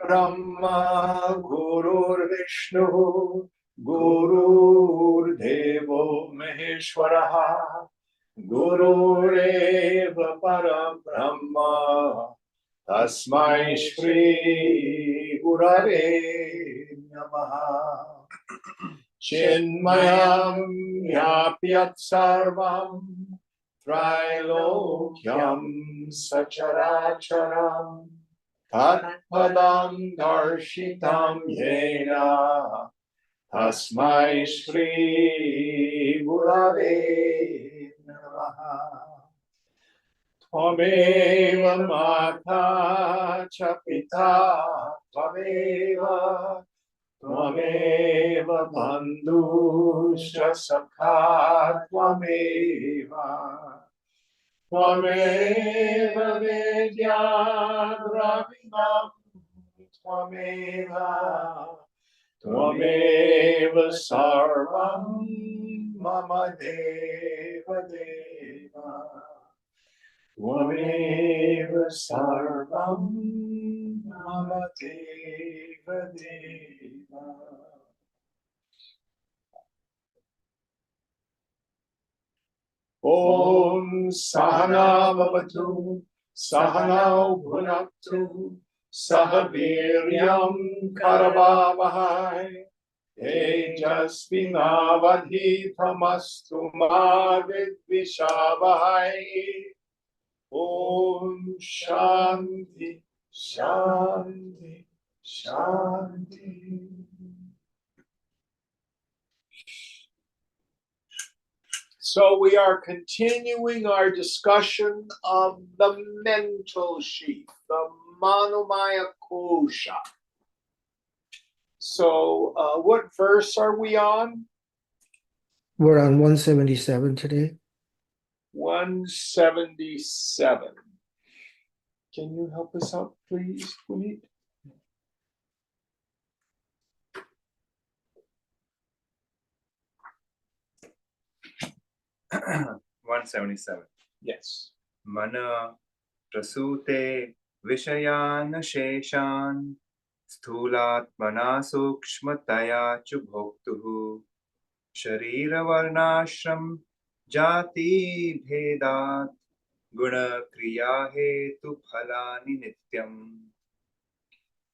Brahma Gurur Vishnu Gurur Devo Maheshwaraha Gurureva Param Brahma Tasmai Shri Gurave Namaha Chinmayam Yapyat Sarvam Trilokyam Sacharacharam Tatpadam Darshitam Yena Tasmai Shri Gurave Namaha Tvameva Mata Cha Pita Tvameva Tvameva Bandhuscha Sakha Tvameva Tvameva Vidya Dravinam Tvameva Tvameva Sarvam Mama Deva Deva Tvameva Sarvam Mama Deva Deva. Om Sahana Bhavatu Sahanau Bhunaktu Sahaviryam Karavavahai Tejasvinavadhitamastu ma vidvishavahai. Om Shanti Shanti Shanti. So we are continuing our discussion of the mental sheath, the Manomaya Kosha. So what verse are we on? We're on 177 today. 177. Can you help us out, please, Puneet? Yes. Mana prasute vishayan sheshan sthulatmana sukshmataya chu bhoktuhu sharira varnashram jati bhedat guna kriya hetu phalani nityam.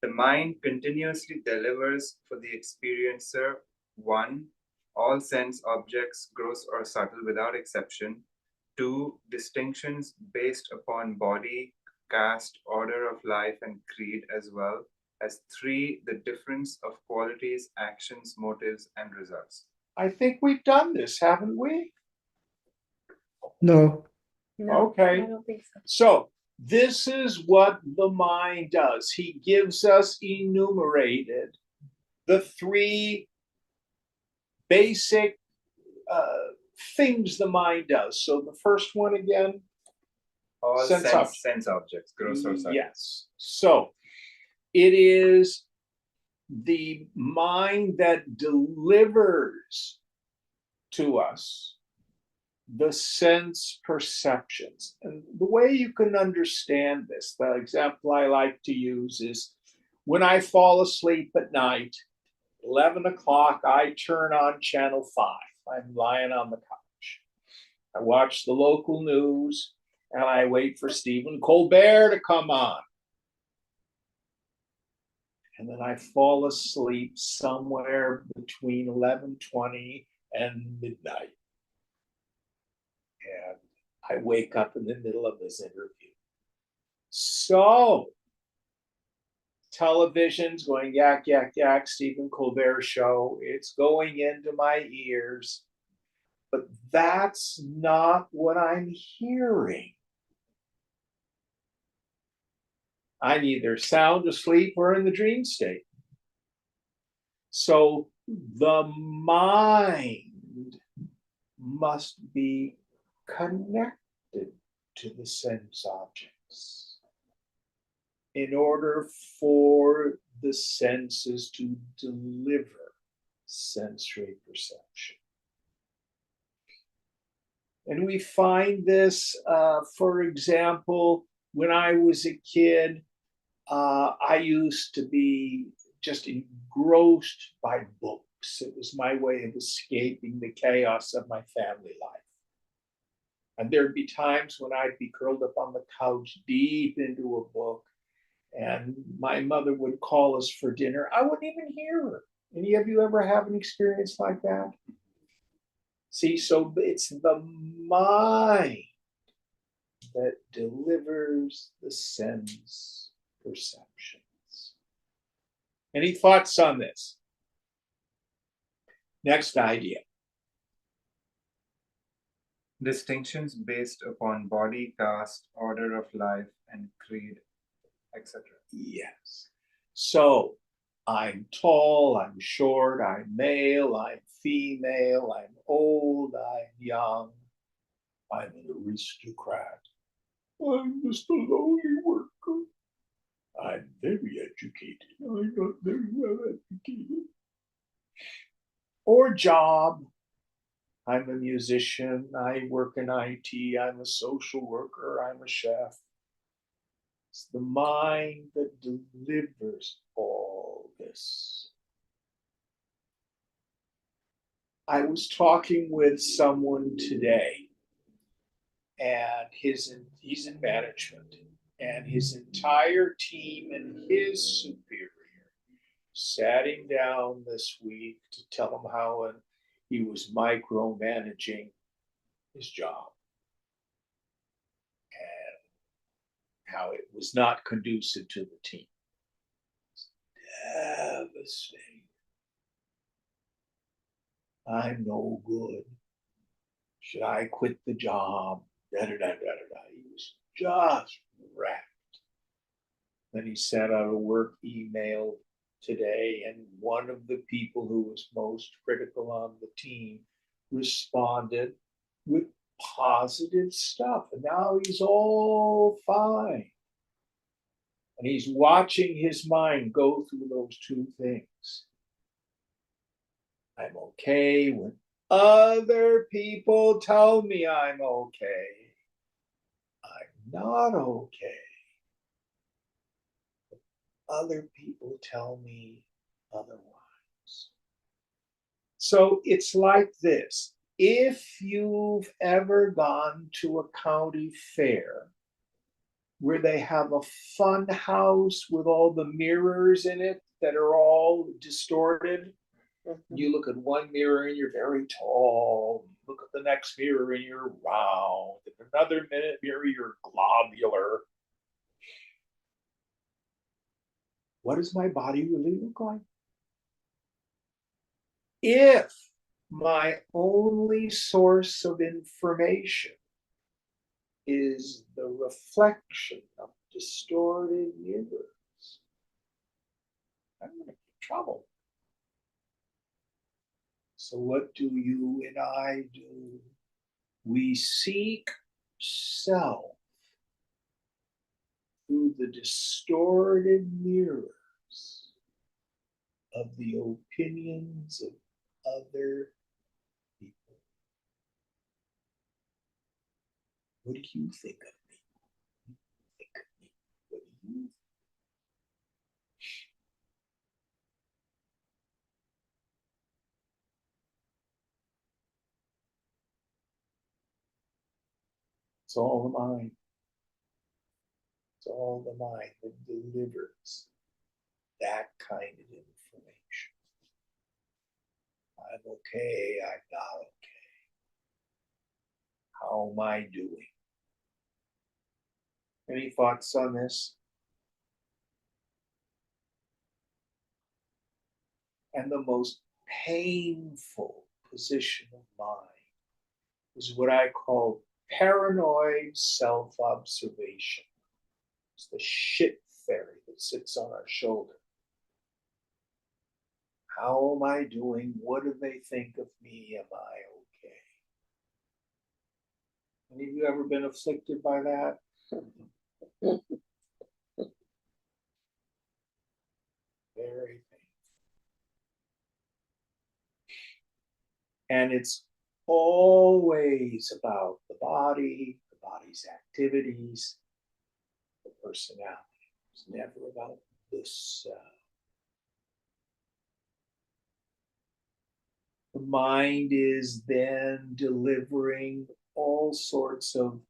The mind continuously delivers for the experiencer 1. All sense objects, gross or subtle without exception. 2. Distinctions based upon body, caste, order of life, and creed, as well as 3. The difference of qualities, actions, motives, and results. I think we've done this, haven't we? No. Okay. I don't think so. So this is what the mind does. He gives us enumerated the 3 basic things the mind does. So the first one again, All Sense sense objects, gross or subtle. yes. So it is the mind that delivers to us the sense perceptions. And the way you can understand this, the example I like to use is when I fall asleep at night, 11 o'clock, I turn on channel 5. I'm lying on the couch. I watch the local news and I wait for Stephen Colbert to come on. And then I fall asleep somewhere between 11:20 and midnight. And I wake up in the middle of this interview. So television's going yak, yak, yak, Stephen Colbert show. It's going into my ears. But that's not what I'm hearing. I'm either sound asleep or in the dream state. So the mind must be connected to the sense objects in order for the senses to deliver sensory perception. And we find this, for example, when I was a kid, I used to be just engrossed by books. It was my way of escaping the chaos of my family life. And there'd be times when I'd be curled up on the couch deep into a book, and my mother would call us for dinner. I wouldn't even hear her. Any of you ever have an experience like that? See, so it's the mind that delivers the sense perceptions. Any thoughts on this? Next idea. Distinctions based upon body, caste, order of life, and creed, etc. Yes. So I'm tall, I'm short, I'm male, I'm female, I'm old, I'm young, I'm an aristocrat, I'm just a lowly worker, I'm very educated, I'm not very well educated. Or job, I'm a musician, I work in IT, I'm a social worker, I'm a chef. It's the mind that delivers all this. I was talking with someone today, and he's in management, and his entire team and his superior sat him down this week to tell him how he was micromanaging his job and how it was not conducive to the team. Devastating. I'm no good. Should I quit the job? Da, da, da, da, da. He was just wrecked. Then he sent out a work email today, and one of the people who was most critical on the team responded with positive stuff. And now he's all fine. And he's watching his mind go through those two things. I'm okay when other people tell me I'm okay. I'm not okay. Other people tell me otherwise. So it's like this. If you've ever gone to a county fair where they have a fun house with all the mirrors in it that are all distorted, you look at one mirror and you're very tall. You look at the next mirror and you're round. And another minute mirror, you're globular. What does my body really look like? If my only source of information is the reflection of distorted mirrors, I'm going to get in trouble. So, what do you and I do? We seek self through the distorted mirrors of the opinions of other people. What do you think of me? Think of me. What do you think? It's all the mind. It's all the mind that delivers that kind of information. I'm okay, I'm not okay. How am I doing? Any thoughts on this? And the most painful position of mind is what I call paranoid self observation. It's the shit fairy that sits on our shoulder. How am I doing? What do they think of me? Am I okay? Any of you ever been afflicted by that? Very painful. And it's always about the body's activities, the personality. It's never about the self. The mind is then delivering all sorts of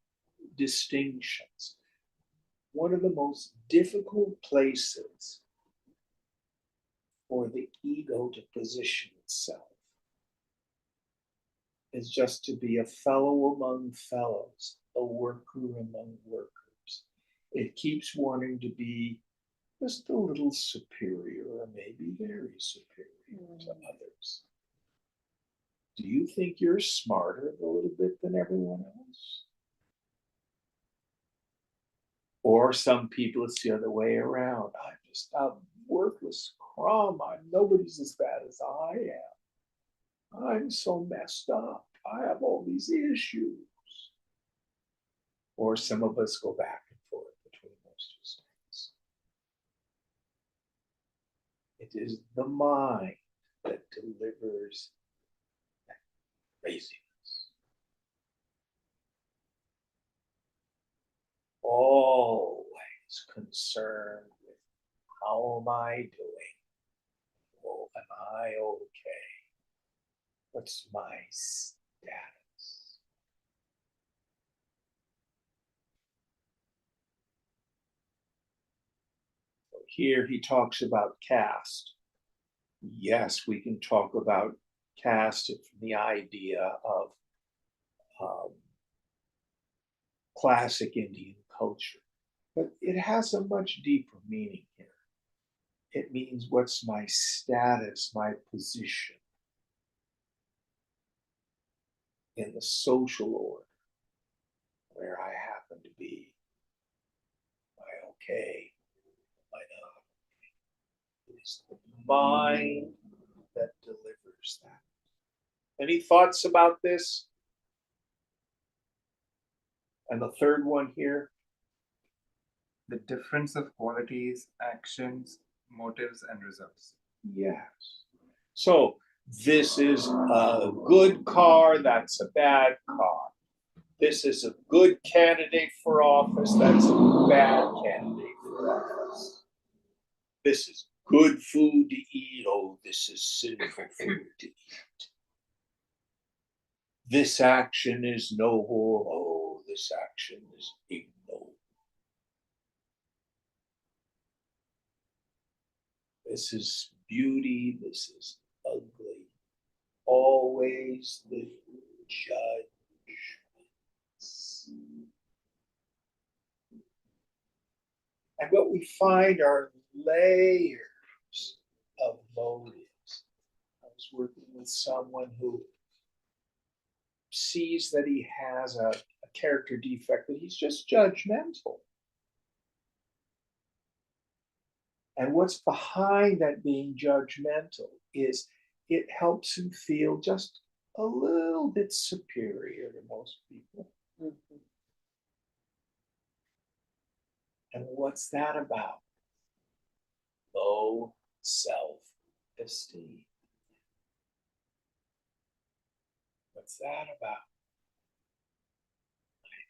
distinctions. One of the most difficult places for the ego to position itself is just to be a fellow among fellows, a worker among workers. It keeps wanting to be just a little superior, or maybe very superior to others. Do you think you're smarter a little bit than everyone else? Or some people, it's the other way around. I'm just a worthless crumb. Nobody's as bad as I am. I'm so messed up. I have all these issues. Or some of us go back and forth between those two states. It is the mind that delivers that craziness. Always concerned with how am I doing? Oh, am I okay? What's my status? So here he talks about caste. Yes, we can talk about caste from the idea of classic Indian culture, but it has a much deeper meaning here. It means what's my status, my position in the social order where I happen to be. Am I okay? Am I not? It is the mind that delivers that. Any thoughts about this? And the third one here? The difference of qualities, actions, motives, and results. Yes. So this is a good car, that's a bad car. This is a good candidate for office, that's a bad candidate for office. This is good food to eat, oh, this is sinful food to eat. This action is noble, oh, this action is ignoble. This is beauty, this is ugly. Always the judgments. And what we find are layers of motives. I was working with someone who sees that he has a character defect, that he's just judgmental. And what's behind that being judgmental is it helps him feel just a little bit superior to most people. Mm-hmm. And what's that about? Low self-esteem. What's that about?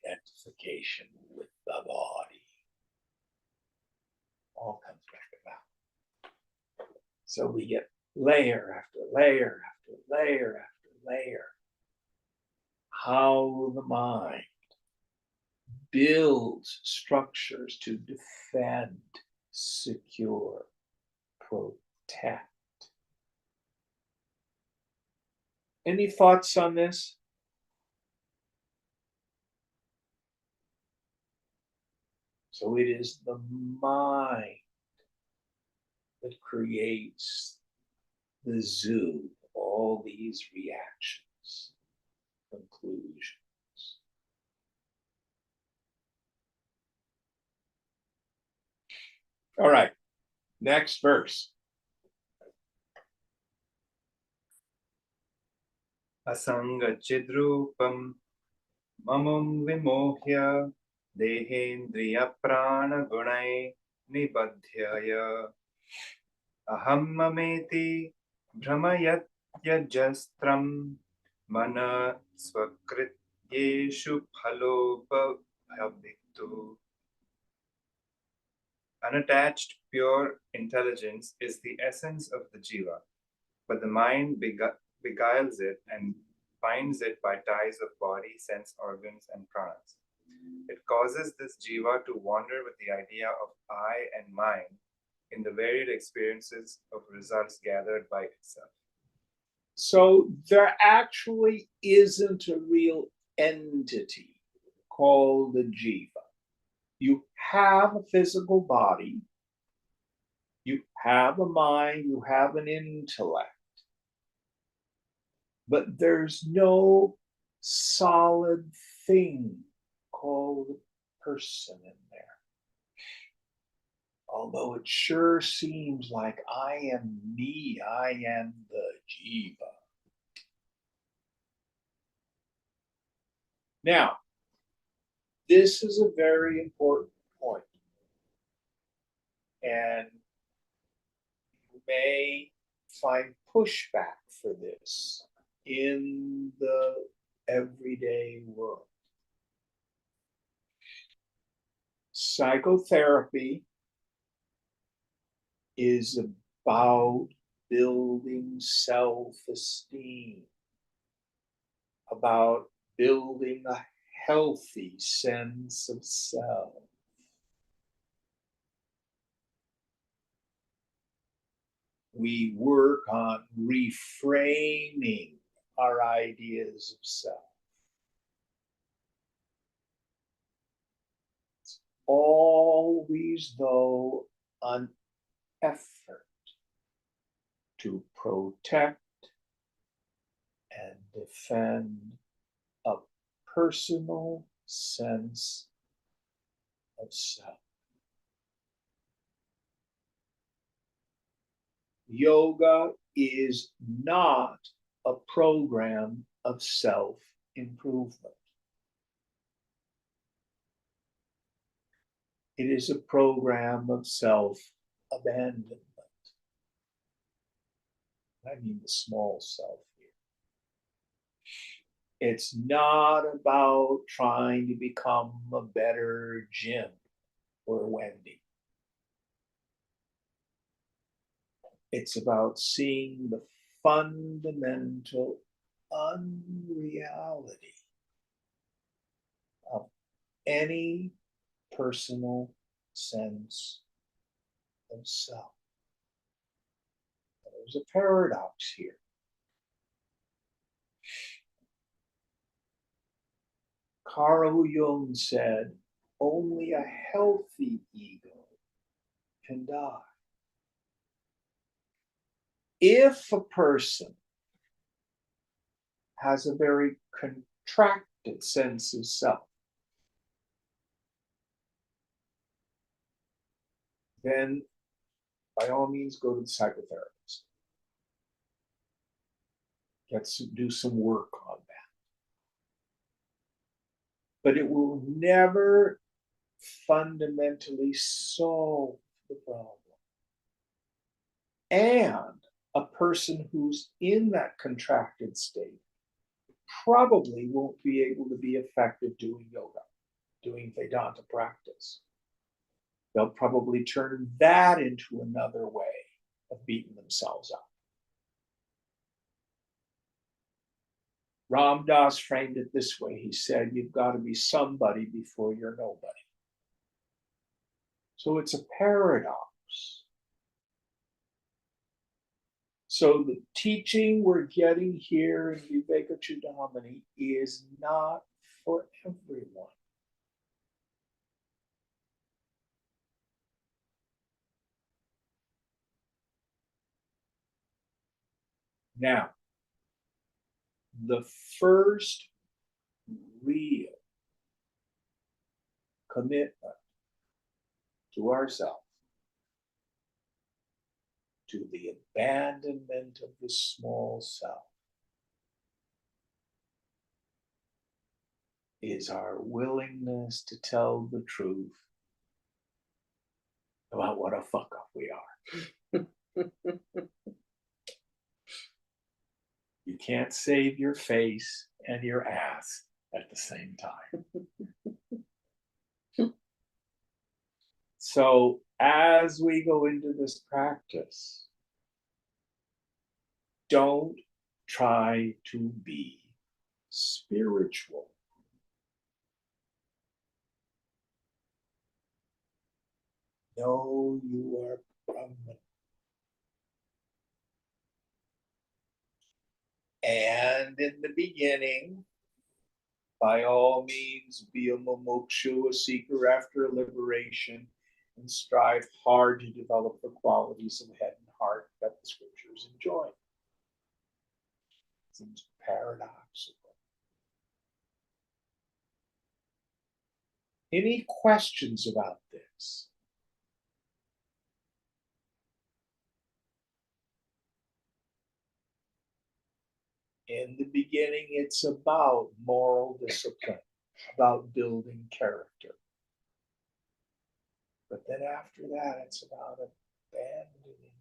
Identification with the body. All comes back about. So we get layer after layer after layer after layer. How the mind builds structures to defend, secure, protect. Any thoughts on this? So it is the mind that creates the zoo, all these reactions, conclusions. All right, next verse. Asangachidrupam mamam vimohya dehendriya prana gunai nibadhyaya aham mameti भ्रमयत यजस्त्रम मन स्वकृत्येषु फलोपभवितु. Unattached, pure intelligence is the essence of the jiva, but the mind beguiles it and binds it by ties of body, sense organs, and pranas. It causes this jiva to wander with the idea of I and mine in the varied experiences of results gathered by itself. So there actually isn't a real entity called the jiva. You have a physical body, you have a mind, you have an intellect, but there's no solid thing called person in there. Although it sure seems like I am me, I am the jiva. Now, this is a very important point, and you may find pushback for this in the everyday world. Psychotherapy is about building self-esteem, about building a healthy sense of self. We work on reframing our ideas of self. It's always, though, an effort to protect and defend a personal sense of self. Yoga is not a program of self-improvement. It is a program of self-abandonment. I mean the small self here. It's not about trying to become a better Jim or Wendy. It's about seeing the fundamental unreality of any personal sense of self. There's a paradox here. Carl Jung said, only a healthy ego can die. If a person has a very contracted sense of self, then by all means go to the psychotherapist. Do some work on that. But it will never fundamentally solve the problem. And a person who's in that contracted state probably won't be able to be effective doing yoga, doing Vedanta practice. They'll probably turn that into another way of beating themselves up. Ram Dass framed it this way. He said, you've got to be somebody before you're nobody. So it's a paradox. So the teaching we're getting here in Vivekachudamani is not for everyone. Now, the first real commitment to ourselves, to the abandonment of the small self, is our willingness to tell the truth about what a fuck up we are. You can't save your face and your ass at the same time. So as we go into this practice, don't try to be spiritual. No, you are Brahman. And in the beginning, by all means, be a mumukshu, a seeker after liberation, and strive hard to develop the qualities of head and heart that the scriptures enjoin. Seems paradoxical. Any questions about this? In the beginning, it's about moral discipline, about building character. But then after that, it's about abandoning.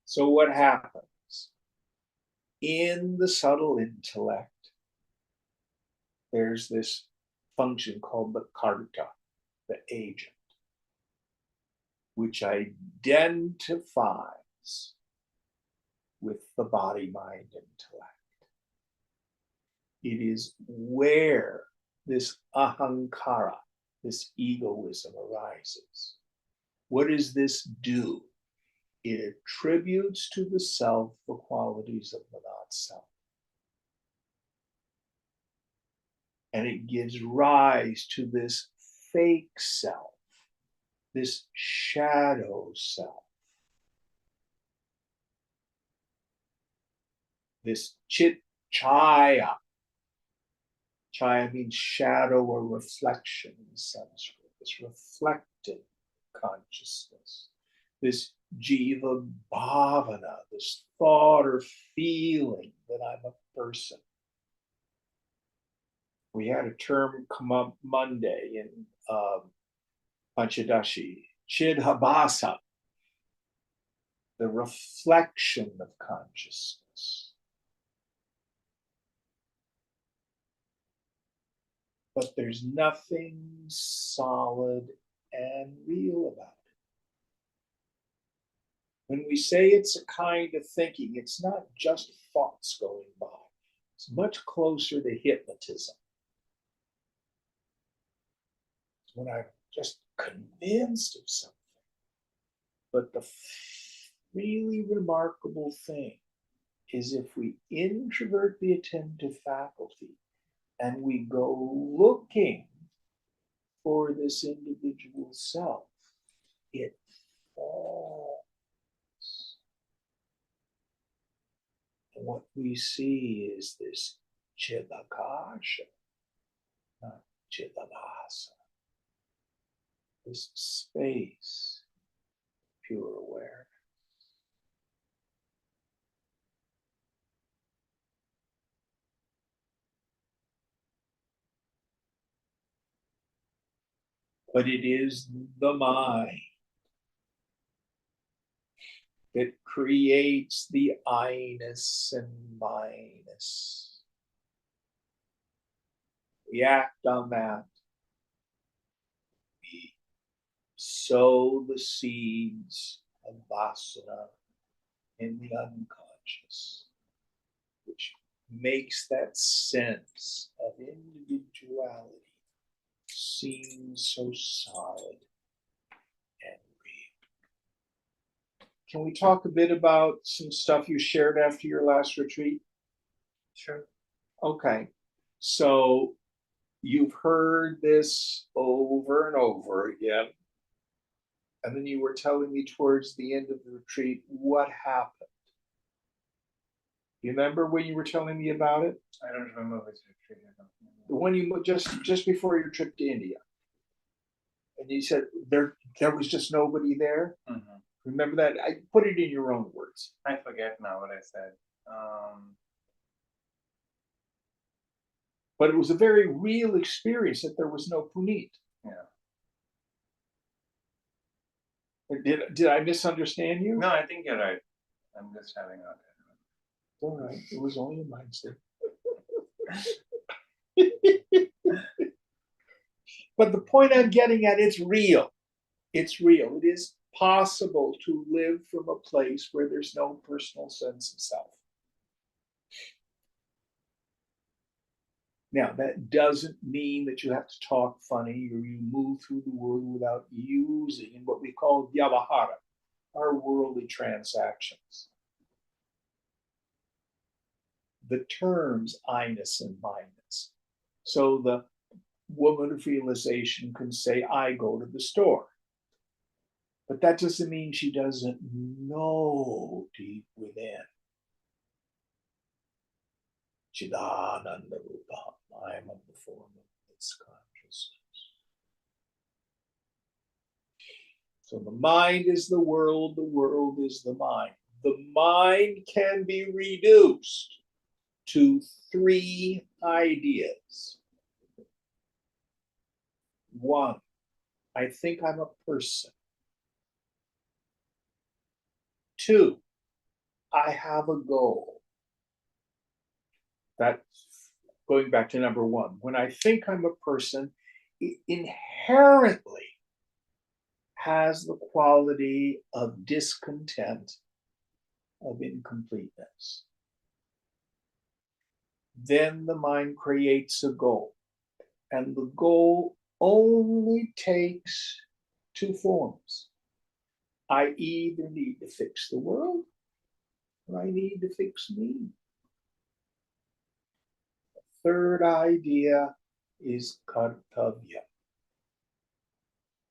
So what happens? In the subtle intellect, there's this function called the karta, the agent, which identifies with the body-mind intellect. It is where this ahankara, this egoism arises. What does this do? It attributes to the self the qualities of the not-self. And it gives rise to this fake self, this shadow self, this chit chaya. Chaya means shadow or reflection in Sanskrit, this reflected consciousness, this jiva bhavana, this thought or feeling that I'm a person. We had a term come up Monday in Panchadashi, chidhabhasa, the reflection of consciousness. But there's nothing solid and real about it. When we say it's a kind of thinking, it's not just thoughts going by. It's much closer to hypnotism. When I'm just convinced of something. But the really remarkable thing is if we introvert the attentive faculty and we go looking for this individual self, it falls. And what we see is this chidakasha, not chidabhasa. This space, pure awareness. But it is the mind that creates the I-ness and minus. We act on that. We sow the seeds of vasana in the unconscious, which makes that sense of individuality seem so solid and real. Can we talk a bit about some stuff you shared after your last retreat? Sure. Okay. So you've heard this over and over again. And then you were telling me towards the end of the retreat what happened. You remember when you were telling me about it? I don't remember which retreat you're talking about. The one you just before your trip to India. And you said there was just nobody there. Mm-hmm. Remember that? I put it in your own words. I forget now what I said. But it was a very real experience that there was no Puneet. Yeah. Did I misunderstand you? No, I think you're right. I'm just having a. All right. It was only a mindset. But the point I'm getting at, it's real. It's real. It is possible to live from a place where there's no personal sense of self. Now, that doesn't mean that you have to talk funny or you move through the world without using what we call vyavahara, our worldly transactions. The terms I-ness and mine-ness. So the woman of realization can say, I go to the store. But that doesn't mean she doesn't know deep within. Chidananda Rupa, I am of the form of its consciousness. So the mind is the world is the mind. The mind can be reduced to three ideas. One, I think I'm a person. Two, I have a goal. That's going back to number one. When I think I'm a person, it inherently has the quality of discontent, of incompleteness. Then the mind creates a goal, and the goal only takes two forms. I either need to fix the world, or I need to fix me. The third idea is kartavya,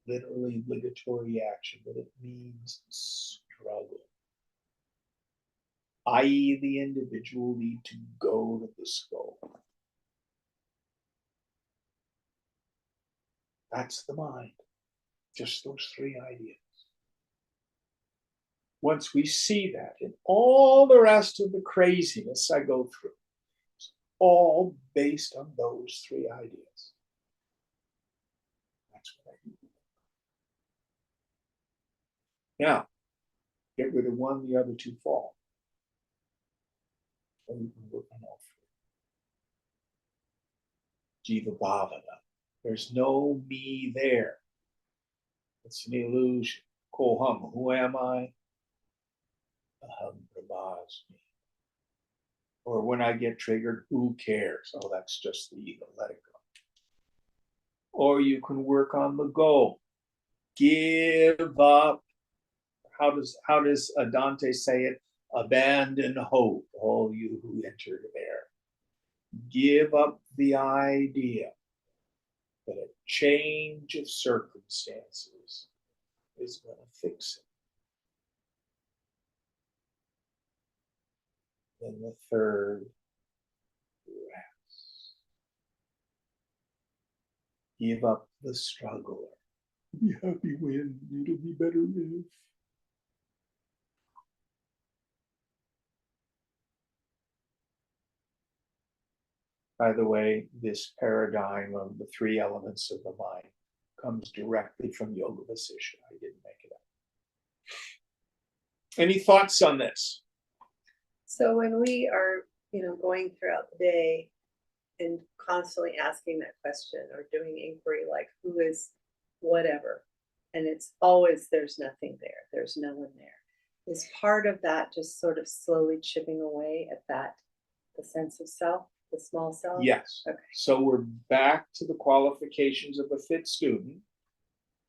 literally obligatory action, but it means struggle. I.e., the individual need to go to the skull. That's the mind. Just those three ideas. Once we see that, and all the rest of the craziness I go through, it's all based on those three ideas. That's what I do. Now, get rid of one, the other two fall. So you can work on all three. Jiva Bhavana. There's no me there. It's an illusion. Koham, who am I? Aham Brahmasmi. Or when I get triggered, who cares? Oh, that's just the ego. Let it go. Or you can work on the goal. Give up. How does Dante say it? Abandon hope, all you who entered there. Give up the idea that a change of circumstances is going to fix it. Then the third, rest. Give up the struggler. Be happy when, it'll be better if. By the way, this paradigm of the three elements of the mind comes directly from Yoga Vasishtha. I didn't make it up. Any thoughts on this? So when we are, going throughout the day and constantly asking that question or doing inquiry like who is whatever, and it's always there's nothing there, there's no one there. Is part of that just sort of slowly chipping away at that, the sense of self, the small self? Yes. Okay. So we're back to the qualifications of a fit student,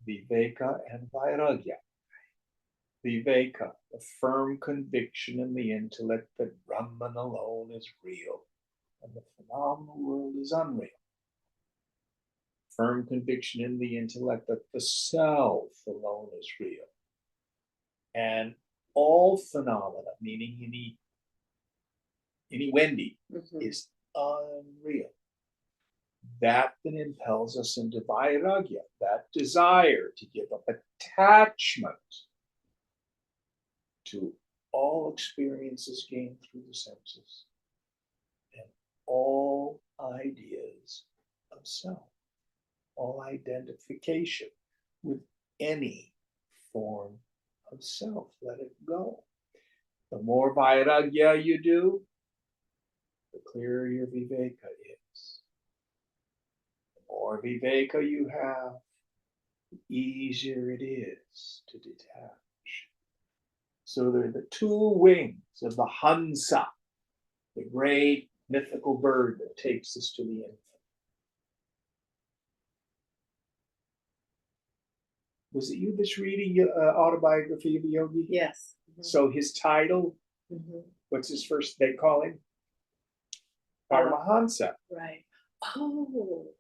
Viveka and Vairagya. Viveka, the firm conviction in the intellect that Brahman alone is real and the phenomenal world is unreal. Firm conviction in the intellect that the self alone is real. And all phenomena, meaning any Wendy, is unreal. That then impels us into vairagya, that desire to give up attachment to all experiences gained through the senses and all ideas of self, all identification with any form of self. Let it go. The more vairagya you do, the clearer your viveka is. more Viveka you have, the easier it is to detach. So they're the two wings of the Hansa, the great mythical bird that takes us to the infinite. Was it you that's reading Autobiography of a Yogi? Yes. So his title, what's his first, they call him? Paramahansa. Right. Oh.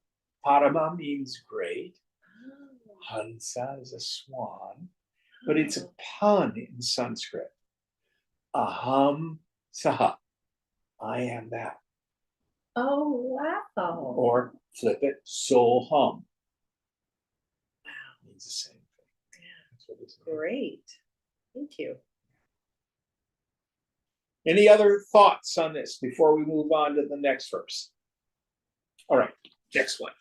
Parama means great. Oh. Hansa is a swan, but it's a pun in Sanskrit. Aham saha. I am that. Oh, wow. Or flip it, soham. Wow. Means the same thing. Yeah. That's what it's Great. Thank you. Any other thoughts on this before we move on to the next verse? All right, next one.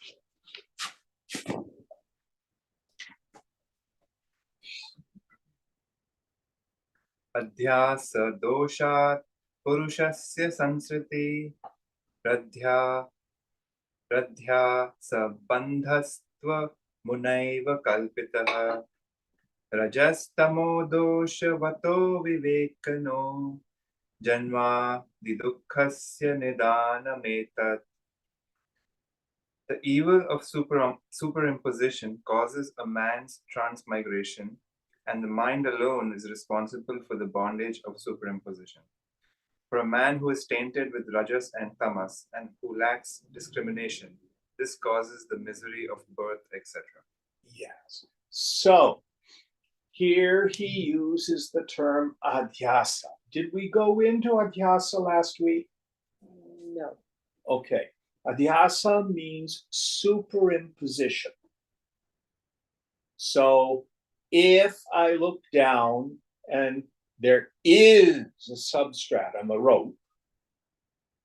अध्यास दोषात् पुरुषस्य संसृति प्रध्यासबन्धस्त्व मुनैव कल्पितः रजस्तमो दोषवतो विवेकनो जन्मादिदुःखस्य निदानमेतत्. The evil of superimposition causes a man's transmigration, and the mind alone is responsible for the bondage of superimposition. For a man who is tainted with rajas and tamas and who lacks discrimination, this causes the misery of birth, etc. Yes. So here he uses the term adhyasa. Did we go into adhyasa last week? No. Okay. Adhyasa means superimposition. So if I look down and there is a substratum, a rope,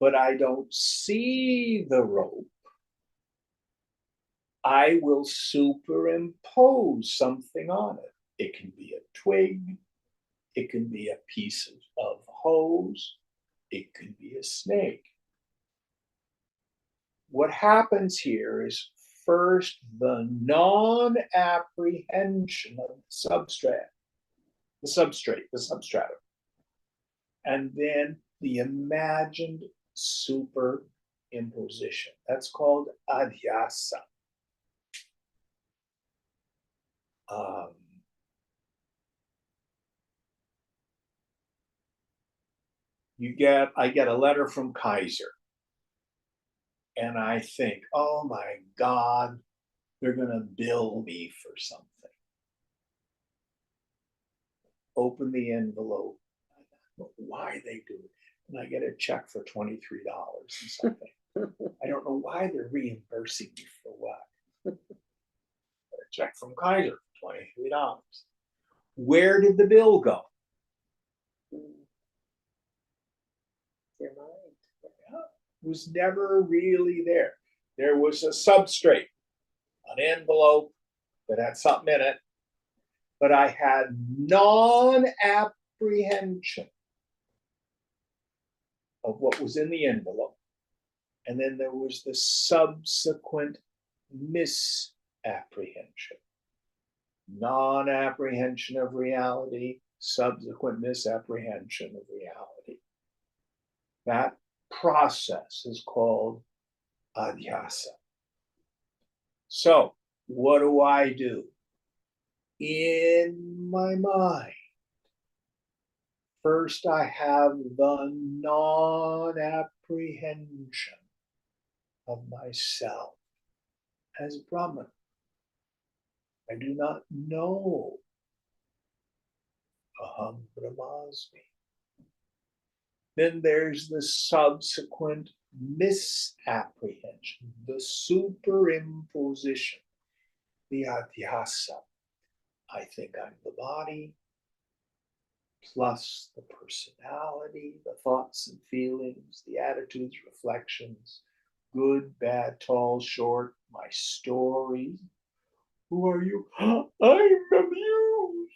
but I don't see the rope, I will superimpose something on it. It can be a twig, it can be a piece of hose, it can be a snake. What happens here is first the non-apprehension of the substratum, and then the imagined superimposition. That's called adhyasa. I get a letter from Kaiser, and I think, oh my God, they're going to bill me for something. Open the envelope. I don't know why they do it. And I get a check for $23 and something. I don't know why they're reimbursing me for what. A check from Kaiser, $23. Where did the bill go? Your mind. It was never really there. There was a substrate, an envelope that had something in it, but I had non-apprehension of what was in the envelope. And then there was the subsequent misapprehension. Non-apprehension of reality, subsequent misapprehension of reality. That process is called adhyasa. So, what do? In my mind, first I have the non-apprehension of myself as Brahman. I do not know Aham Brahmasmi. Then there's the subsequent misapprehension, the superimposition, the adhyasa. I think I'm the body, plus the personality, the thoughts and feelings, the attitudes, reflections, good, bad, tall, short, my story. Who are you? I'm amused.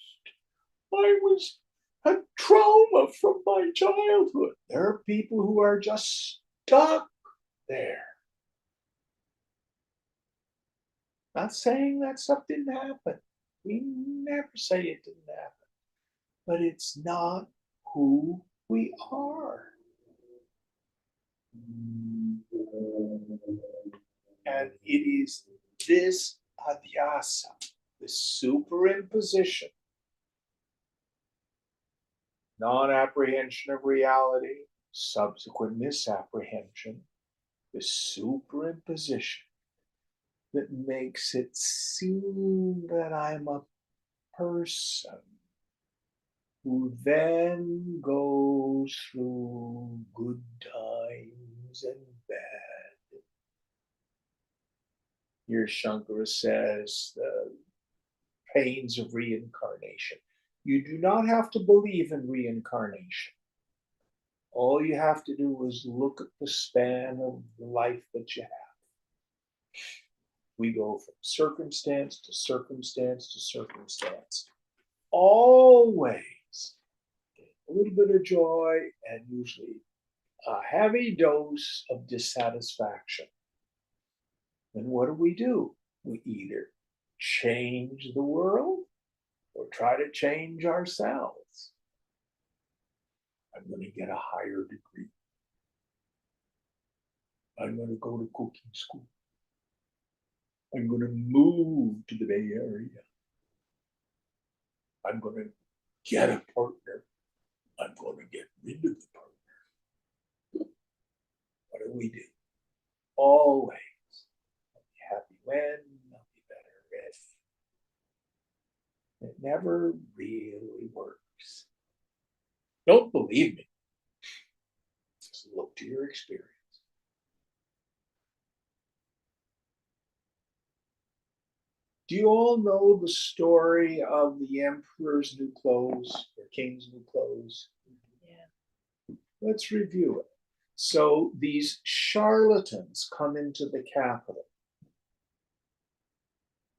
I had trauma from my childhood. There are people who are just stuck there. Not saying that stuff didn't happen. We never say it didn't happen. But it's not who we are. And it is this adhyasa, this superimposition, non-apprehension of reality, subsequent misapprehension, the superimposition that makes it seem that I'm a person who then goes through good times and bad. Here Shankara says the pains of reincarnation. You do not have to believe in reincarnation. All you have to do is look at the span of life that you have. We go from circumstance to circumstance to circumstance. Always a little bit of joy and usually a heavy dose of dissatisfaction. And what do? We either change the world or try to change ourselves. I'm going to get a higher degree. I'm going to go to cooking school. I'm going to move to the Bay Area. I'm going to get a partner. I'm going to get rid of the partner. What do? Always. I'll be happy when, I'll be better if. It never really works. Don't believe me. Just look to your experience. Do you all know the story of the emperor's new clothes or king's new clothes? Yeah. Let's review it. So these charlatans come into the capital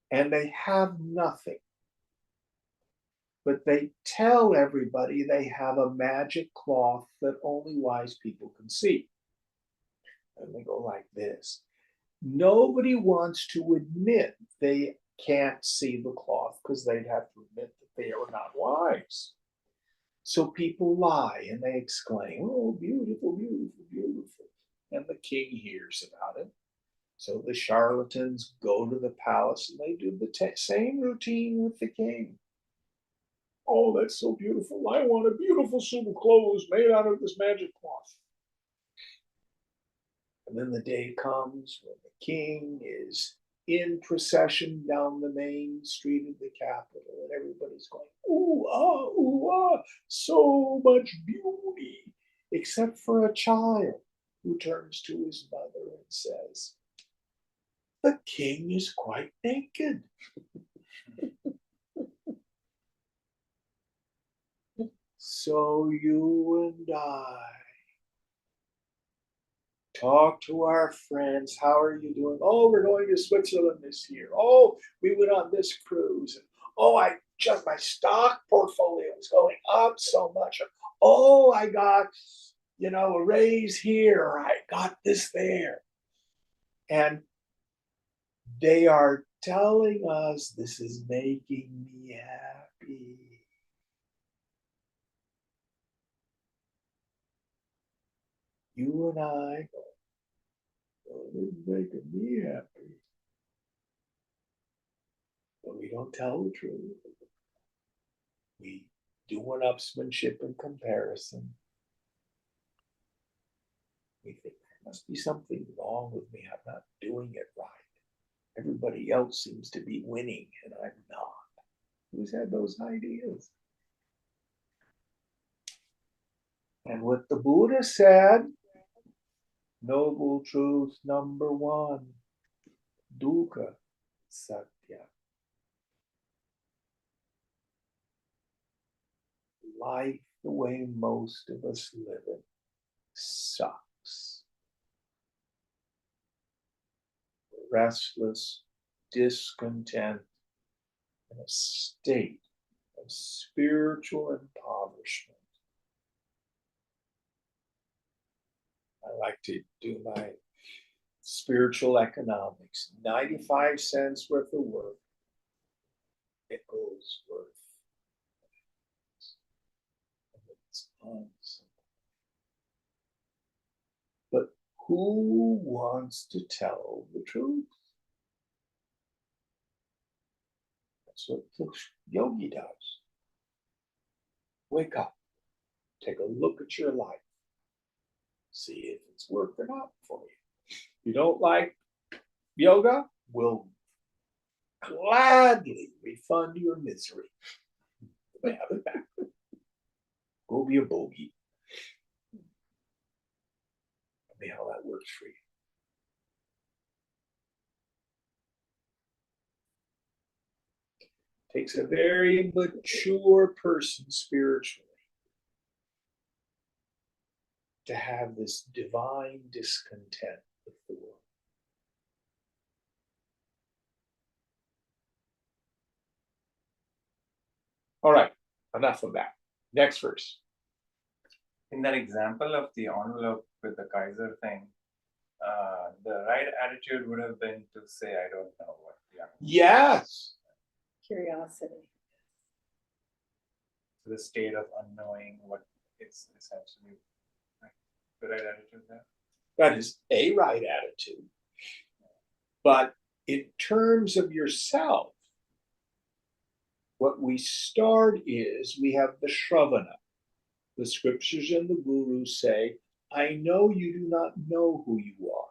and they have nothing. But they tell everybody they have a magic cloth that only wise people can see. And they go like this. Nobody wants to admit they can't see the cloth because they'd have to admit that they are not wise. So people lie and they exclaim, oh, beautiful, beautiful, beautiful. And the king hears about it. So the charlatans go to the palace and they do the same routine with the king. Oh, that's so beautiful. I want a beautiful suit of clothes made out of this magic cloth. And then the day comes when the king is in procession down the main street of the capital, and everybody's going, ooh, ah, so much beauty, except for a child who turns to his mother and says, the king is quite naked. So you and I talk to our friends. How are you doing? Oh, we're going to Switzerland this year. Oh, we went on this cruise. And, oh, my stock portfolio is going up so much. Oh, I got, a raise here. Or I got this there. And they are telling us this is making me happy. You and I go, oh, this is making me happy. But we don't tell the truth. We do one-upsmanship and comparison. We think there must be something wrong with me. I'm not doing it right. Everybody else seems to be winning and I'm not. Who's had those ideas? And what the Buddha said, noble truth number one, dukkha satya. Life the way most of us live it sucks. Restless, discontent, in a state of spiritual impoverishment. I like to do my spiritual economics, 95 cents worth of work, nickels worth. It's awesome. But who wants to tell the truth? That's what the yogi does. Wake up, take a look at your life, see if it's working out for you. If you don't like yoga, we'll gladly refund your misery. Have it back. Go be a bogey. Tell me how that works for you. Takes a very mature person spiritually to have this divine discontent with the world. All right, enough of that. Next verse. In that example of the envelope with the Kaiser thing, the right attitude would have been to say, I don't know what the envelope is. Yes. Curiosity. The state of unknowing what is essentially like the right attitude there. That is a right attitude. But in terms of yourself, what we start is we have the Shravana. The scriptures and the gurus say, I know you do not know who you are.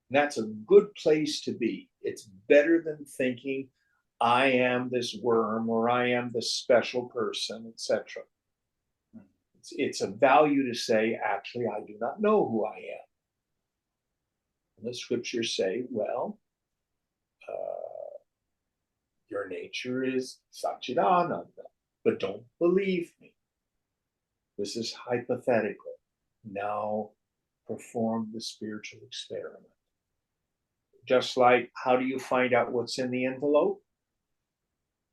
And that's a good place to be. It's better than thinking, I am this worm or I am this special person, etc. It's a value to say, actually, I do not know who I am. And the scriptures say, well, your nature is Satchidananda, but don't believe me. This is hypothetical. Now perform the spiritual experiment. Just like, how do you find out what's in the envelope?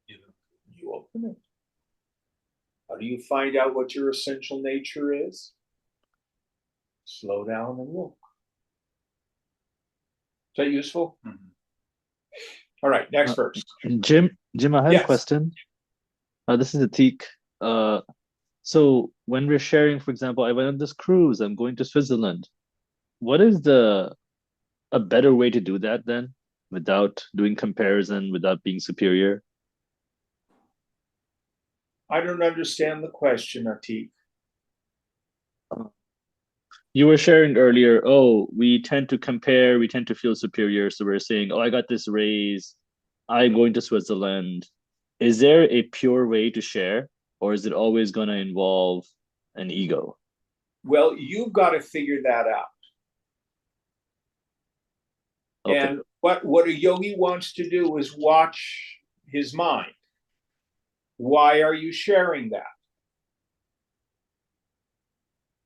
You open it. How do you find out what your essential nature is? Slow down and look. Is that useful? Mm-hmm. All right, next verse. Jim, I have Yes. a question. This is Atik. So when we're sharing, for example, I went on this cruise, I'm going to Switzerland. What is a better way to do that then, without doing comparison, without being superior? I don't understand the question, Atik. You were sharing earlier, oh, we tend to compare, we tend to feel superior. So we're saying, oh, I got this raise, I'm going to Switzerland. Is there a pure way to share, or is it always going to involve an ego? Well, you've got to figure that out. Okay. And what a yogi wants to do is watch his mind. Why are you sharing that?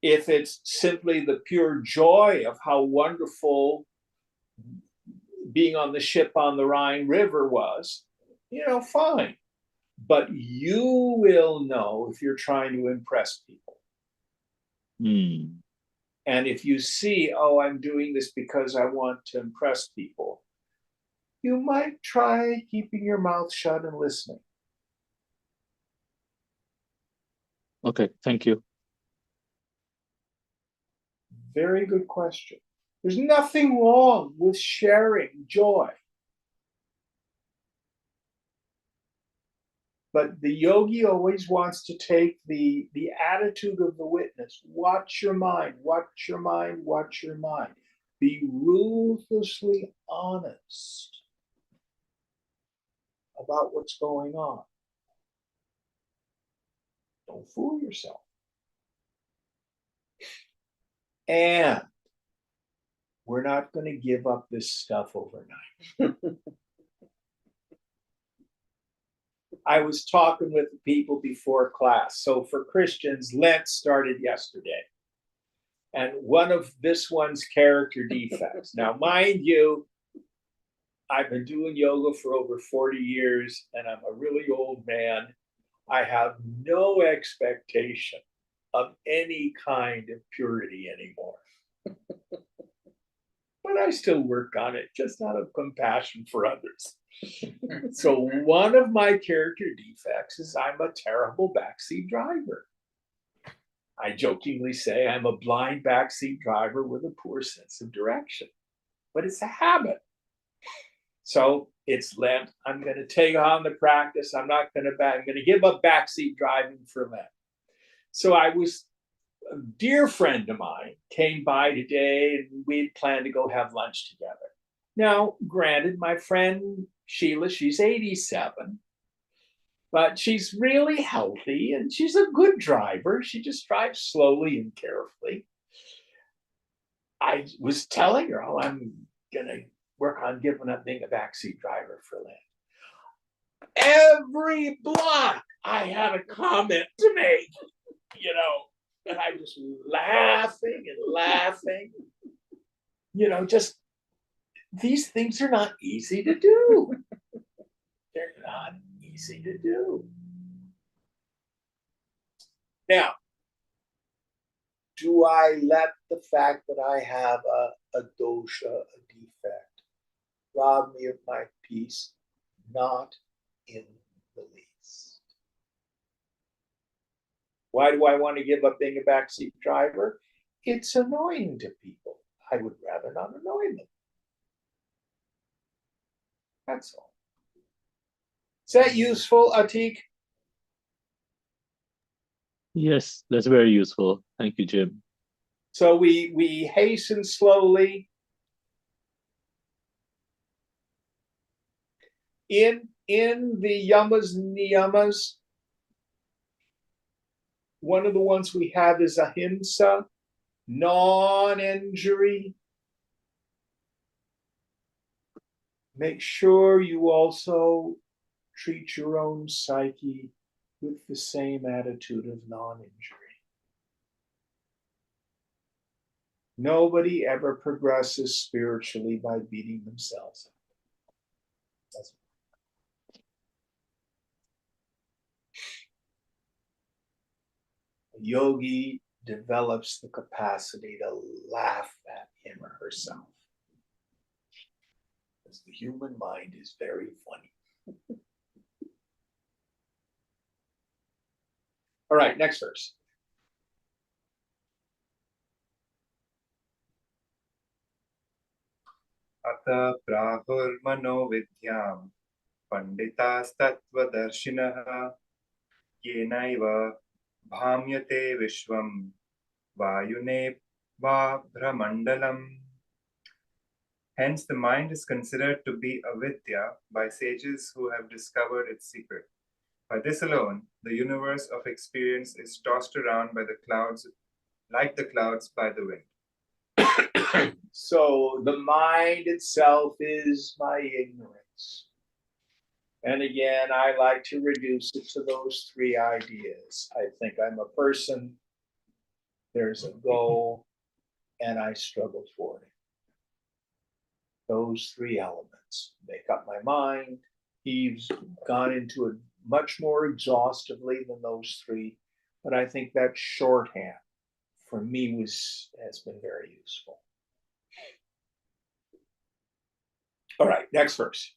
If it's simply the pure joy of how wonderful being on the ship on the Rhine River was, fine. But you will know if you're trying to impress people. And if you see, oh, I'm doing this because I want to impress people, you might try keeping your mouth shut and listening. Okay, thank you. Very good question. There's nothing wrong with sharing joy. But the yogi always wants to take the attitude of the witness. Watch your mind, watch your mind, watch your mind. Be ruthlessly honest about what's going on. Don't fool yourself. And we're not going to give up this stuff overnight. I was talking with the people before class. So for Christians, Lent started yesterday. And one of this one's character defects. Now, mind you, I've been doing yoga for over 40 years, and I'm a really old man. I have no expectation of any kind of purity anymore. but I still work on it just out of compassion for others. So one of my character defects is I'm a terrible backseat driver. I jokingly say I'm a blind backseat driver with a poor sense of direction, but it's a habit. So it's Lent. I'm going to take on the practice. I'm going to give up backseat driving for Lent. So a dear friend of mine came by today and we'd planned to go have lunch together. Now, granted, my friend Sheila, she's 87, but she's really healthy and she's a good driver. She just drives slowly and carefully. I was telling her, oh, I'm going to work on giving up being a backseat driver for Lent. Every block I had a comment to make, and I was laughing and laughing. Just these things are not easy to do. They're not easy to do. Now, do I let the fact that I have a dosha, a defect, rob me of my peace? Not in the least. Why do I want to give up being a backseat driver? It's annoying to people. I would rather not annoy them. That's all. Is that useful, Atik? Yes, that's very useful. Thank you, Jim. So we hasten slowly. In the yamas and niyamas, one of the ones we have is ahimsa, non-injury. Make sure you also treat your own psyche with the same attitude of non-injury. Nobody ever progresses spiritually by beating themselves up. A yogi develops the capacity to laugh at him or herself. Because the human mind is very funny. All right, next verse. अतः प्राहुर्मनोविद्यां पंडितास्तत्त्वदर्शिनः येनैव भाम्यते विश्वं वायुनेवा भ्रमण्डलम्. Hence, the mind is considered to be avidya by sages who have discovered its secret. By this alone, the universe of experience is tossed around by the clouds, like the clouds by the wind. So the mind itself is my ignorance. And again, I like to reduce it to those three ideas. I think I'm a person, there's a goal, and I struggle toward it. Those three elements make up my mind. He's gone into it much more exhaustively than those three, but I think that shorthand for me has been very useful. All right, next verse.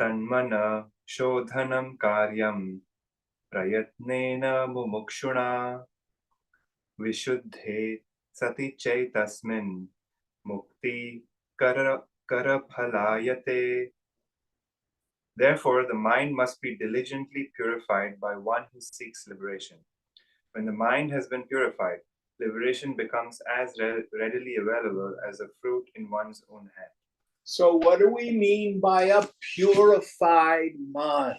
Tanmana shodhanam karyam prayatnena mumukshuna vishuddhe sati chaitasmin mukti karaphalayate. Therefore, the mind must be diligently purified by one who seeks liberation. When the mind has been purified, liberation becomes as readily available as a fruit in one's own hand. So what do we mean by a purified mind?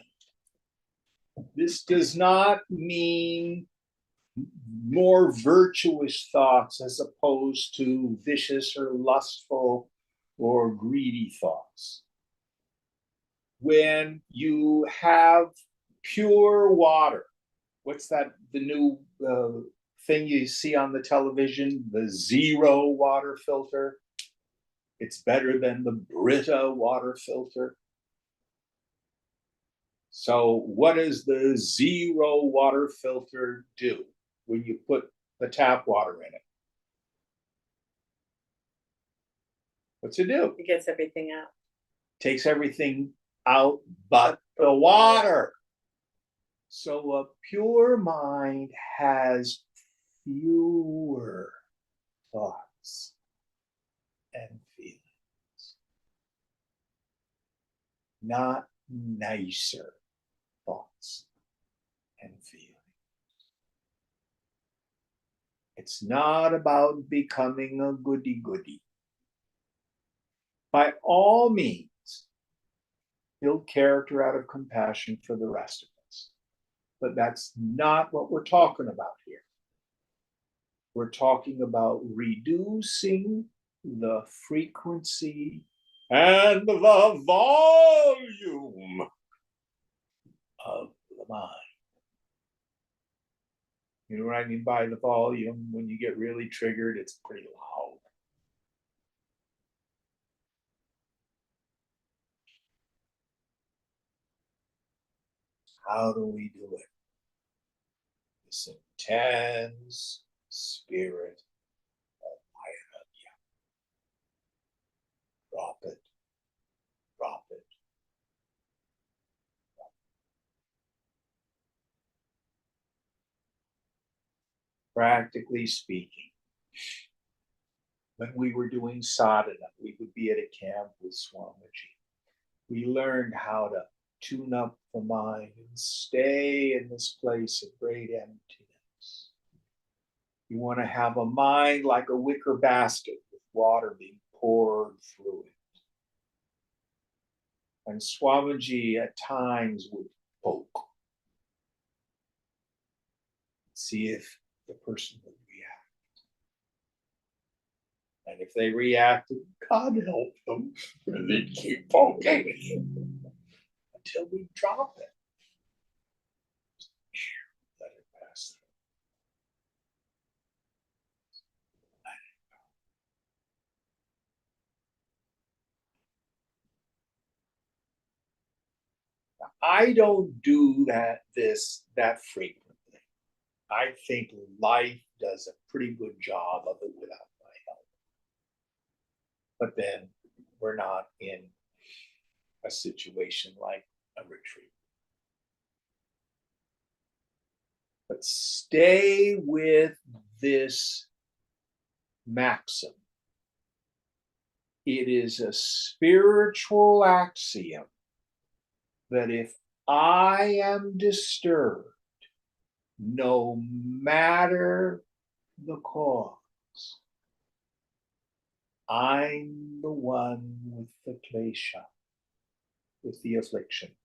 This does not mean more virtuous thoughts as opposed to vicious or lustful or greedy thoughts. When you have pure water, what's that, the new thing you see on the television, the zero water filter? It's better than the Brita water filter. So what does the zero water filter do when you put the tap water in it? What's it do? It gets everything out. Takes everything out but the water. So a pure mind has fewer thoughts and feelings, not nicer thoughts and feelings. It's not about becoming a goody-goody. By all means, build character out of compassion for the rest of us. But that's not what we're talking about here. We're talking about reducing the frequency and the volume of the mind. You know what I mean by the volume? When you get really triggered, it's pretty loud. How do we do it? This intense spirit of Maya. Drop it, drop it. Practically speaking, when we were doing sadhana, we would be at a camp with Swamiji. We learned how to tune up the mind and stay in this place of great emptiness. You want to have a mind like a wicker basket with water being poured through it. And Swamiji at times would poke, see if the person would react. And if they reacted, God help them, and they'd keep poking until we drop it. Let it pass through. Now, I don't do that frequently. I think life does a pretty good job of it without my help. But then we're not in a situation like a retreat. But stay with this maxim. It is a spiritual axiom that if I am disturbed, no matter the cause, I'm the one with the klesha, with the affliction.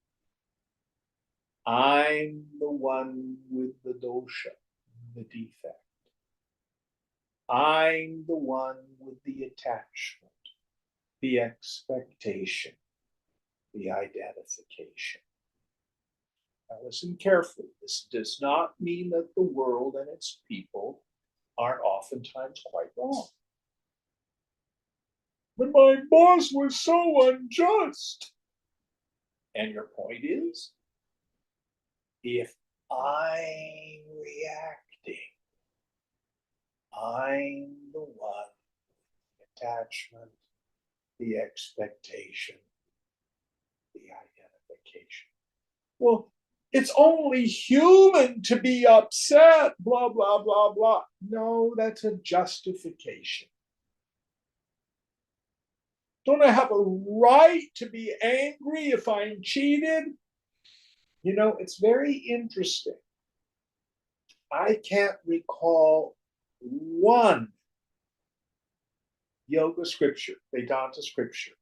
I'm the one with the dosha, the defect. I'm the one with the attachment, the expectation, the identification. Now listen carefully. This does not mean that the world and its people aren't oftentimes quite wrong. But my boss was so unjust. And your point is, if I'm reacting, I'm the one, the attachment, the expectation, the identification. Well, it's only human to be upset, blah, blah, blah, blah. No, that's a justification. Don't I have a right to be angry if I'm cheated? You know, it's very interesting. I can't recall one yoga scripture, Vedanta scripture,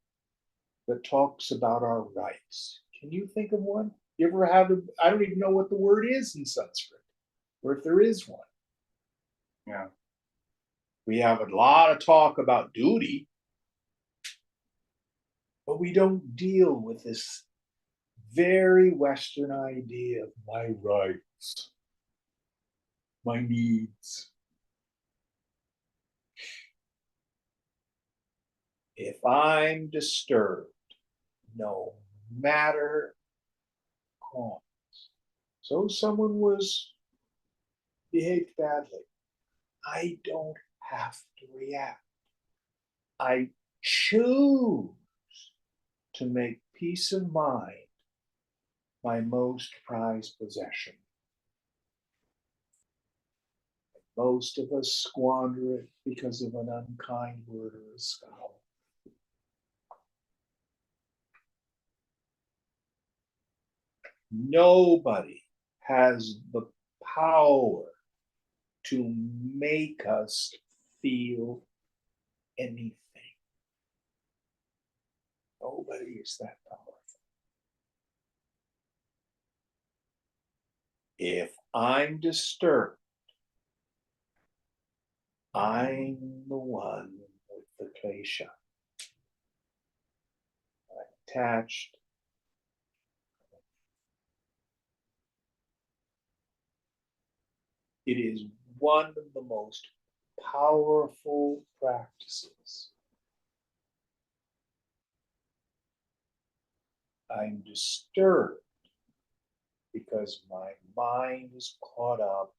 that talks about our rights. Can you think of one? You ever have I don't even know what the word is in Sanskrit, or if there is one. Yeah. We have a lot of talk about duty, but we don't deal with this very Western idea of my rights, my needs. If I'm disturbed, no matter cause. So someone behaved badly. I don't have to react. I choose to make peace of mind my most prized possession. Most of us squander it because of an unkind word or a scowl. Nobody has the power to make us feel anything. Nobody is that powerful. If I'm disturbed, I'm the one with the klesha. I'm attached. It is one of the most powerful practices. I'm disturbed because my mind is caught up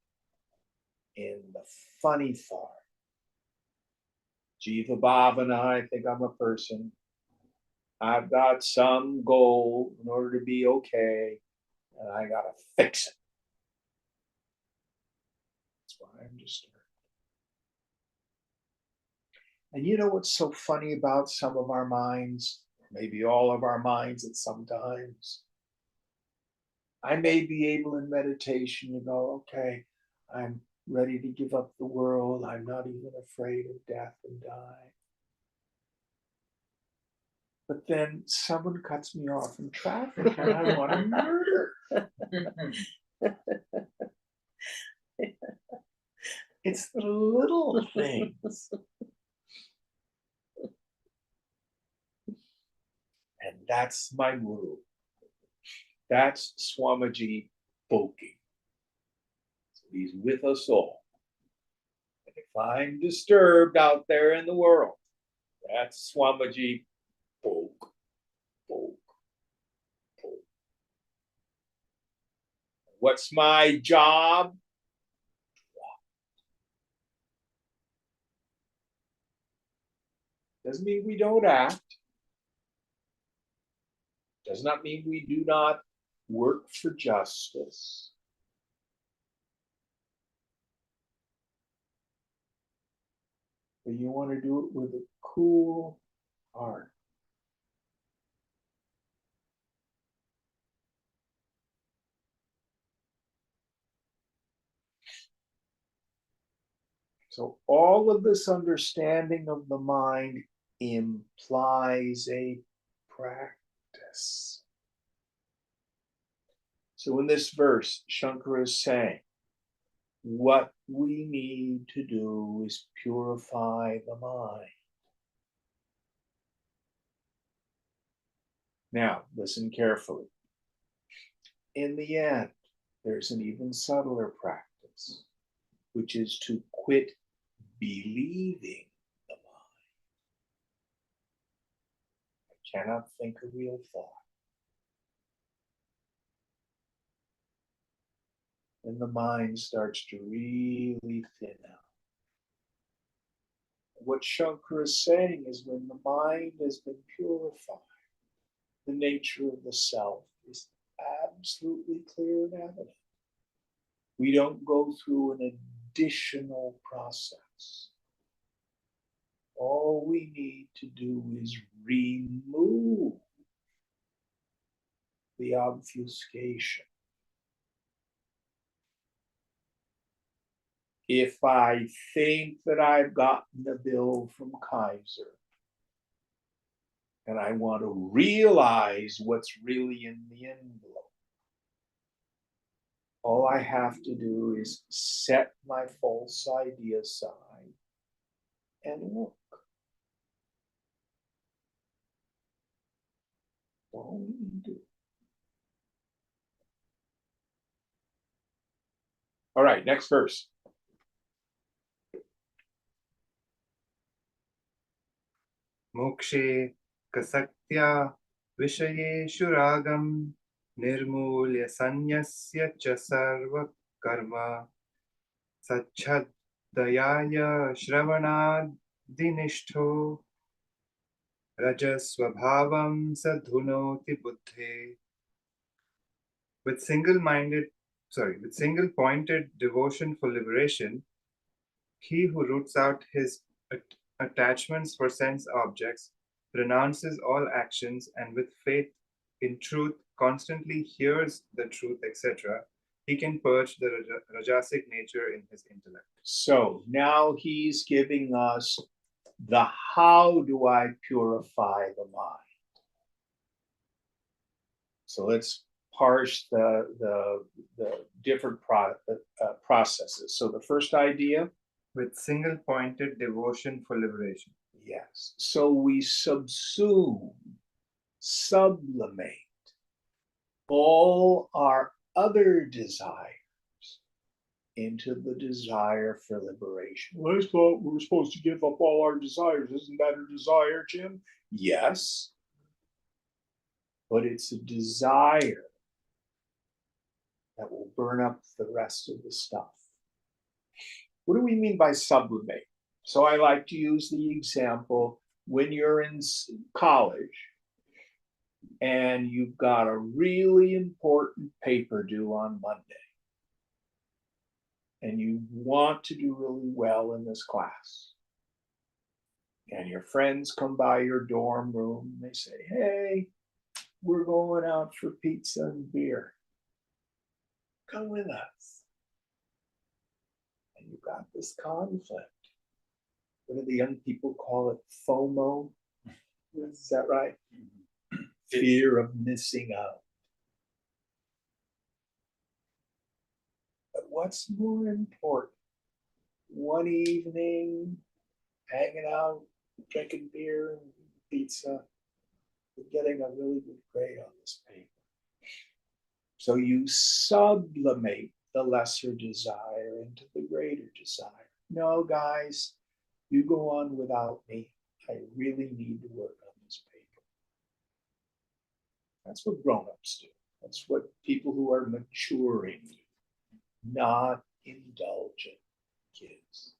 in the funny thought. Jiva Bhavana, I think I'm a person. I've got some goal in order to be okay, and I gotta fix it. That's why I'm disturbed. And you know what's so funny about some of our minds, maybe all of our minds at some times? I may be able in meditation to go, okay, I'm ready to give up the world. I'm not even afraid of death and die. But then someone cuts me off in traffic and I want to murder. It's the little things. And that's my guru. That's Swamiji Boki. So he's with us all. And if I'm disturbed out there in the world, that's Swamiji Boki. What's my job? Doesn't mean we don't act. Does not mean we do not work for justice. But you want to do it with a cool heart. So all of this understanding of the mind implies a practice. So in this verse, Shankara is saying, what we need to do is purify the mind. Now, listen carefully. In the end, there's an even subtler practice, which is to quit believing the mind. I cannot think a real thought. And the mind starts to really thin out. What Shankara is saying is when the mind has been purified, the nature of the self is absolutely clear and evident. We don't go through an additional process. All we need to do is remove the obfuscation. If I think that I've gotten a bill from Kaiser and I want to realize what's really in the envelope, all I have to do is set my false idea aside and look. All we need to do. All right, next verse. Mokshe kasatya vishayeshu ragam nirmulya sanyasya cha sarva karma sachhadayaya shravanadinishto. Rajasvabhavam sadhunoti buddhe. With single-pointed devotion for liberation, he who roots out his attachments for sense objects, renounces all actions, and with faith in truth constantly hears the truth, etc., he can purge the rajasic nature in his intellect. So now he's giving us the how do I purify the mind. So let's parse the different processes. So the first idea, With single-pointed devotion for liberation. yes. So we subsume, sublimate all our other desires into the desire for liberation. Well, I thought we were supposed to give up all our desires. Isn't that a desire, Jim? Yes. But it's a desire that will burn up the rest of the stuff. What do we mean by sublimate? So I like to use the example when you're in college and you've got a really important paper due on Monday, and you want to do really well in this class. And your friends come by your dorm room and they say, hey, we're going out for pizza and beer. Come with us. And you got this conflict. What do the young people call it? FOMO? Is that right? Fear of missing out. But what's more important? One evening, hanging out, drinking beer and pizza, getting a really good grade on this paper. So you sublimate the lesser desire into the greater desire. No, guys, you go on without me. I really need to work on this paper. That's what grown-ups do. That's what people who are maturing do, not indulgent kids.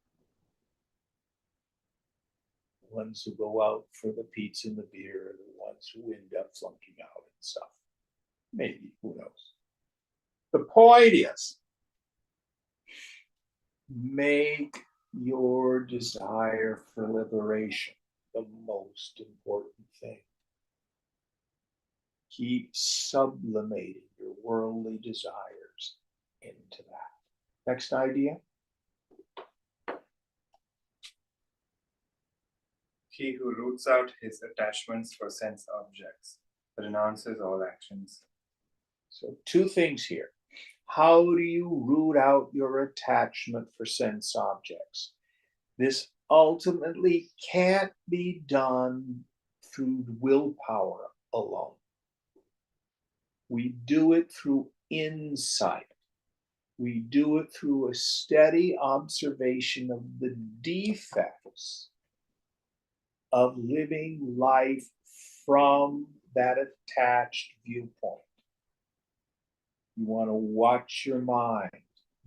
The ones who go out for the pizza and the beer are the ones who end up flunking out and stuff. Maybe, who knows? The point is, make your desire for liberation the most important thing. Keep sublimating your worldly desires into that. Next idea. He who roots out his attachments for sense objects, renounces all actions. So two things here. How do you root out your attachment for sense objects? This ultimately can't be done through willpower alone. We do it through insight. We do it through a steady observation of the defects of living life from that attached viewpoint. You want to watch your mind,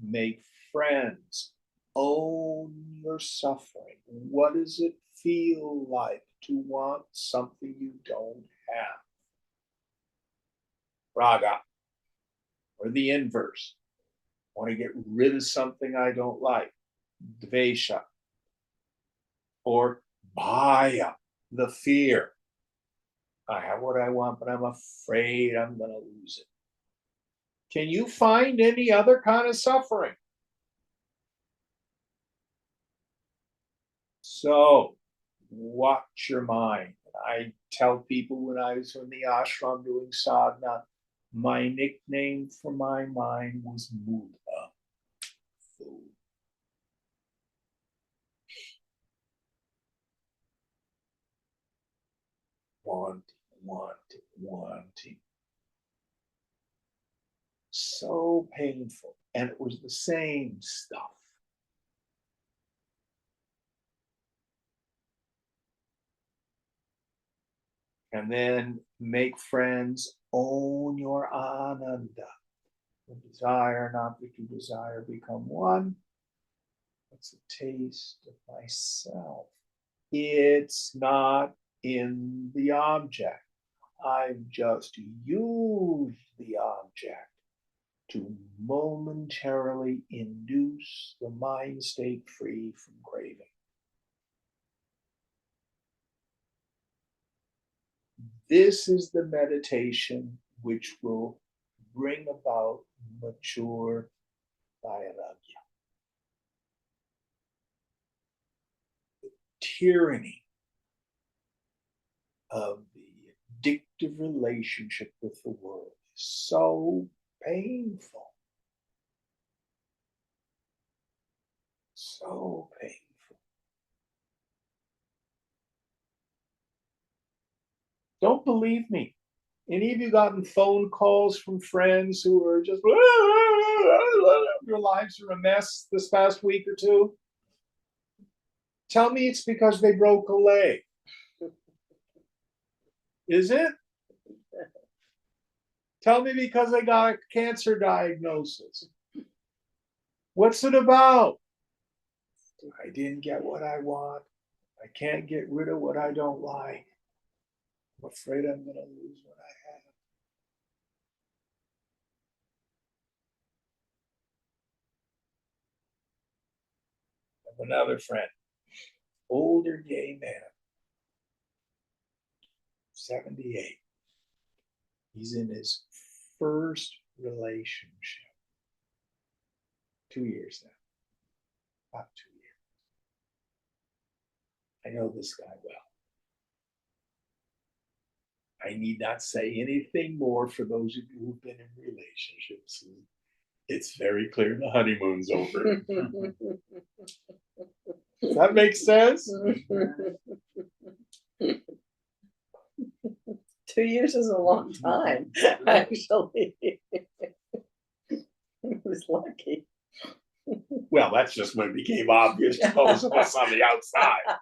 make friends, own your suffering. What does it feel like to want something you don't have? Raga, or the inverse. I want to get rid of something I don't like. Dvesha, or bhaya, the fear. I have what I want, but I'm afraid I'm going to lose it. Can you find any other kind of suffering? So, watch your mind. I tell people when I was in the ashram doing sadhana, my nickname for my mind was Mula. Food. Wanting. So painful. And it was the same stuff. And then make friends, own your ananda. The desire, not the two desire, become one. It's a taste of myself. It's not in the object. I've just used the object to momentarily induce the mind state free from craving. This is the meditation which will bring about mature vairagya. The tyranny of the addictive relationship with the world is so painful. So painful. Don't believe me. Any of you gotten phone calls from friends who are just your lives are a mess this past week or two? Tell me it's because they broke a leg. Is it? Tell me because they got a cancer diagnosis. What's it about? I didn't get what I want. I can't get rid of what I don't like. I'm afraid I'm going to lose what I have. I have another friend, older gay man, 78. He's in his first relationship. 2 years now. About 2 years. I know this guy well. I need not say anything more for those of you who've been in relationships. It's very clear the honeymoon's over. Does that make sense? 2 years is a long time, actually. He was lucky. Well, that's just when it became obvious to those of us on the outside.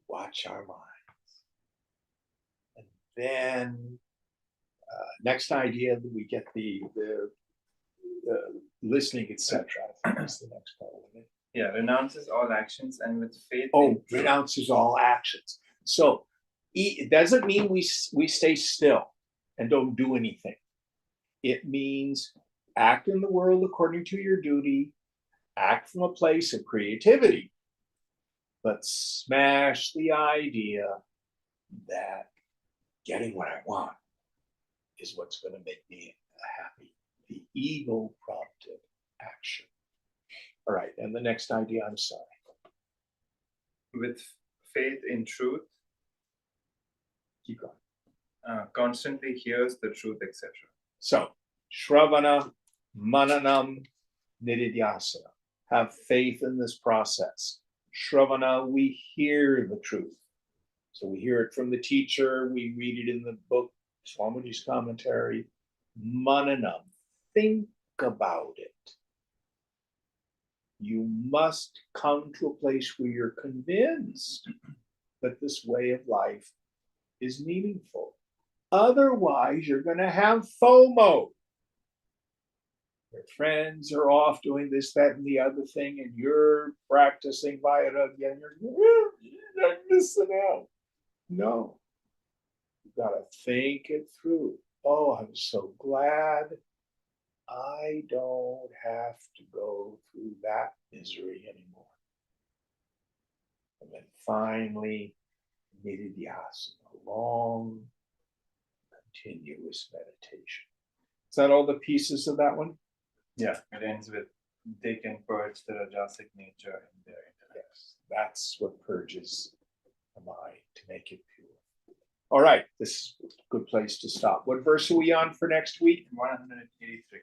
Watch our minds. And then next idea that we get the listening, etc. I think that's the next part of it. Yeah, renounces all actions and with faith. Oh, renounces all actions. So it doesn't mean we stay still and don't do anything. It means act in the world according to your duty, act from a place of creativity, but smash the idea that getting what I want is what's going to make me happy. The ego prompted action. All right, and the next idea, I'm sorry. With faith in truth, Keep going. constantly hears the truth, etc. So, Shravana, Mananam, Nididhyasana. Have faith in this process. Shravana, we hear the truth. So we hear it from the teacher, we read it in the book, Swamiji's commentary. Mananam, think about it. You must come to a place where you're convinced that this way of life is meaningful. Otherwise, you're going to have FOMO. Your friends are off doing this, that, and the other thing, and you're practicing Vairagya, and you're missing out. No. You've got to think it through. Oh, I'm so glad I don't have to go through that misery anymore. And then finally, Nididhyasana, long, continuous meditation. Is that all the pieces of that one? Yeah, it ends with they can purge the rajasic nature in their intellect. Yes, that's what purges the mind to make it pure. All right, this is a good place to stop. What verse are we on for next week? 183.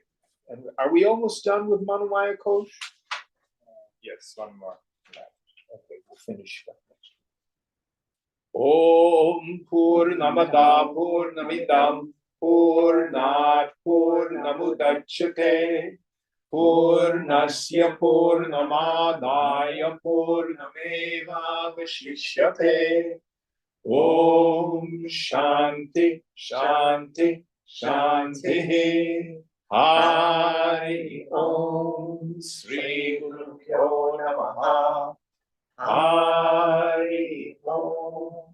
And are we almost done with Manamaya Kosh? Yes, one more. Okay, we'll finish that next week. Om Purnamada Purnamidam Purnat Purnamudachyate Purnasya Purnamadaya Purnameva Vashishyate. Om Shanti Shanti Shanti. Hari Om Sri Guru Namaha. Hari Om.